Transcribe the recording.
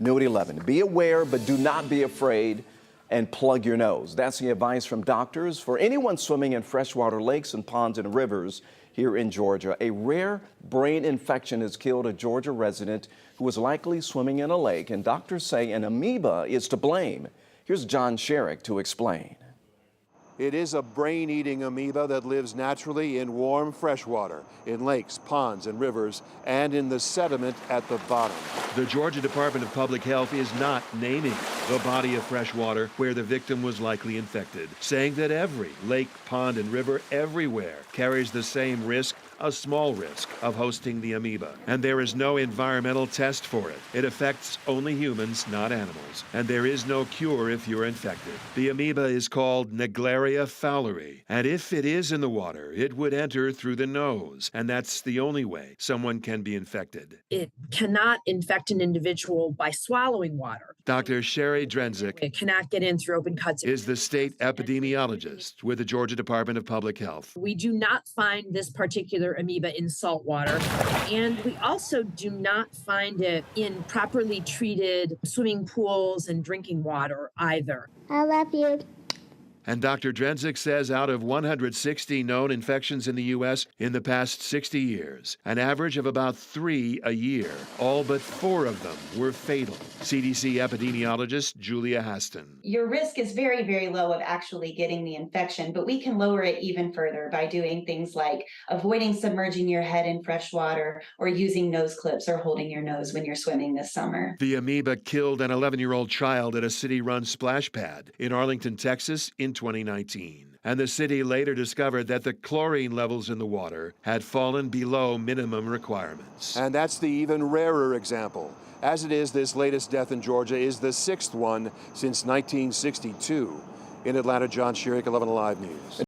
New at 11. Be aware, but do not be afraid, and plug your nose. That's the advice from doctors for anyone swimming in freshwater lakes and ponds and rivers here in Georgia. A rare brain infection has killed a Georgia resident who was likely swimming in a lake, and doctors say an amoeba is to blame. Here's John Sherrick to explain. It is a brain-eating amoeba that lives naturally in warm freshwater, in lakes, ponds, and rivers, and in the sediment at the bottom. The Georgia Department of Public Health is not naming the body of fresh water where the victim was likely infected, saying that every lake, pond, and river everywhere carries the same risk, a small risk, of hosting the amoeba. And there is no environmental test for it. It affects only humans, not animals. And there is no cure if you're infected. The amoeba is called Naegleria fowleri. And if it is in the water, it would enter through the nose. And that's the only way someone can be infected. It cannot infect an individual by swallowing water. Dr. Sherry Drenzik It cannot get in through open cuts. is the state epidemiologist with the Georgia Department of Public Health. We do not find this particular amoeba in salt water, and we also do not find it in properly treated swimming pools and drinking water either. I love you. And Dr. Drenzik says out of 160 known infections in the U.S. in the past 60 years, an average of about 3 a year, all but 4 of them were fatal. CDC epidemiologist Julia Haston. Your risk is very, very low of actually getting the infection, but we can lower it even further by doing things like avoiding submerging your head in fresh water or using nose clips or holding your nose when you're swimming this summer. The amoeba killed an 11-year-old child at a city-run splash pad in Arlington, Texas in 2019. And the city later discovered that the chlorine levels in the water had fallen below minimum requirements. And that's the even rarer example. As it is, this latest death in Georgia is the 6th one since 1962. In Atlanta, John Sherrick, 11 Alive News.